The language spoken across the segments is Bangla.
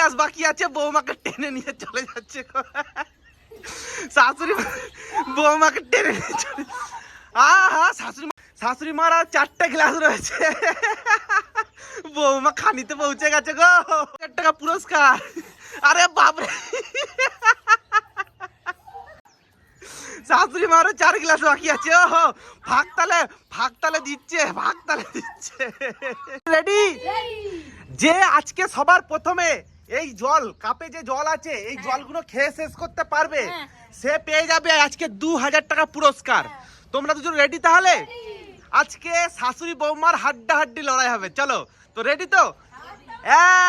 গ্লাস বাকি আছে, বৌমাকে টেনে নিয়ে চলে যাচ্ছে। শাশুড়ি বৌমাকে টেনে নিয়ে চলে, শাশুড়ি মার আর 4টে গ্লাস রয়েছে। বৌমা খানিতে পৌঁছে গেছে গো। 1,000 টাকা পুরস্কার। আরে বাপরে, শাশুড়ি মারও 4 গ্লাস বাকি আছে। ওহো, ভাগতালে দিচ্ছে। রেডি? যে আজকে সবার প্রথমে এই জল কাপে যে জল আছে এই জলগুলো খেয়ে শেষ করতে পারবে সে পেয়ে যাবে আজকে 2,000 টাকা পুরস্কার। তোমরা দুজন রেডি? তাহলে আজকে শাশুড়ি বৌমার হাড্ডাহাড্ডি লড়াই হবে। চলো, তো রেডি তো?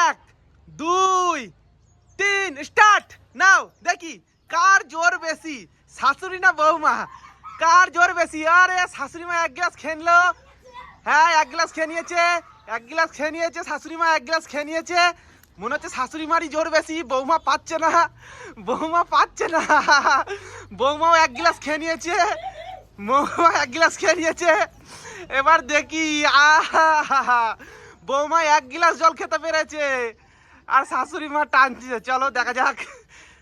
1 2 3 স্টার্ট। নাও দেখি কার জোর বেশি, শাশুড়ি না বৌমা, কার জোর বেশি? আরে শাশুড়ি মা 1 গ্লাস খেয়ে নিল। হ্যাঁ, 1 গ্লাস খেয়ে নিয়েছে, 1 গ্লাস খেয়ে নিয়েছে শাশুড়ি মা, 1 গ্লাস খেয়ে নিয়েছে। মনে হচ্ছে শাশুড়ি মারই জোর বেশি, বৌমা পাচ্ছে না। বৌমাও 1 গ্লাস খেয়ে নিয়েছে, এবার দেখি বৌমা 1 গ্লাস জল খেতে পেরেছে আর শাশুড়ি মা টানছে। চলো দেখা যাক।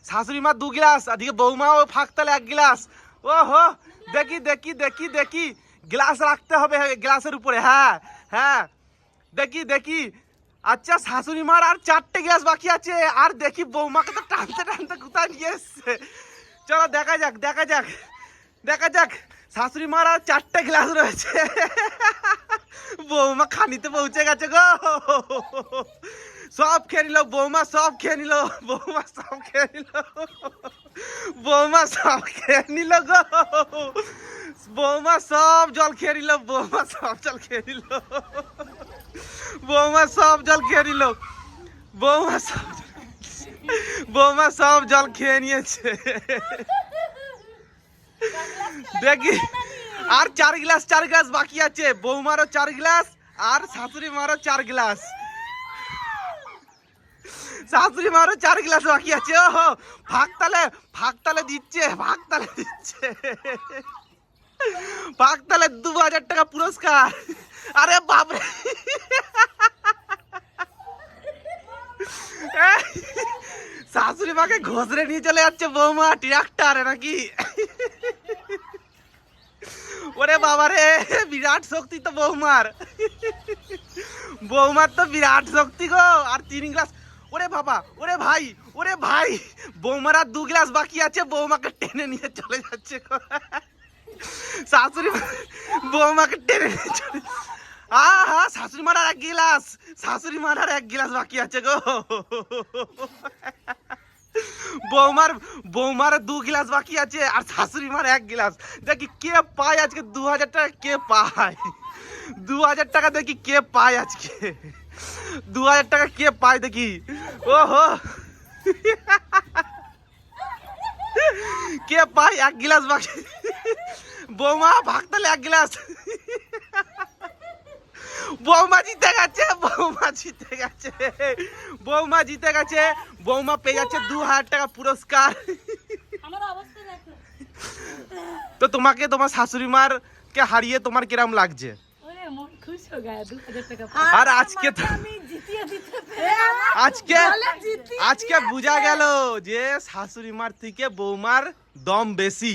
শাশুড়ি মা 2 গ্লাস, আদিকে বৌমাও ফাঁকতালে 1 গ্লাস। ওহো, দেখি গ্লাস রাখতে হবে গ্লাসের উপরে। হ্যাঁ দেখি। আচ্ছা, শাশুড়ি মার আর 4টে গ্লাস বাকি আছে। আর দেখি বৌমাকে তো টানতে কোথায় নিয়ে এসছে। চলো দেখা যাক। শাশুড়ি মার আর 4টে গ্লাস রয়েছে। বৌমা খানিতে পৌঁছে গেছে গো। সব খেয়ে নিল বৌমা, সব খেয়ে নিল গো। বৌমা সব জল খেয়ে নিল। বৌমা সব জল খেয়ে নিয়েছে। দেখি আর 4 গ্লাস বাকি আছে। বৌমারও 4 গ্লাস আর শাশুড়ি মারও 4 গ্লাস। বাকি আছে। ওহো, ভাগতালে দিচ্ছে। 2,000 টাকা পুরস্কার। আরে বাপরে, শাশুড়ি মাকে ঘষরে নিয়ে চলে যাচ্ছে বৌমা ট্রাক্টরে নাকি। ওরে বাবারে, বিরাট শক্তি তো বৌমার তো বিরাট শক্তি গো। আর 3 গ্লাস। ওরে বাবা, ওরে ভাই, বৌমার আর 2 গ্লাস বাকি আছে, বৌমাকে টেনে নিয়ে চলে যাচ্ছে। শাশুড়ি বৌমাকে টেনে নিয়ে চলে, শাশুড়ি মার আর 1 গ্লাস বাকি আছে গো। বৌমার 2 গ্লাস বাকি আছে আর শাশুড়ি মার 1 গ্লাস। দেখি কে পায় আজকে 2,000 টাকা, কে পায় 2,000 টাকা। দেখি কে পায় আজকে 2,000 টাকা, কে পায় দেখি। ওহো, কে পায়? 1 গ্লাস বাকি। বৌমা ভাগতালে 1 গ্লাস। বৌমা জিতে গেছে। বৌমা পেয়ে যাচ্ছে 2,000 টাকা পুরস্কার। তো তোমাকে তোমার শাশুড়ি মার কে হারিয়ে তোমার কিরম লাগছে? আর আজকে বোঝা গেল যে শাশুড়ি মার থেকে বৌমার দম বেশি।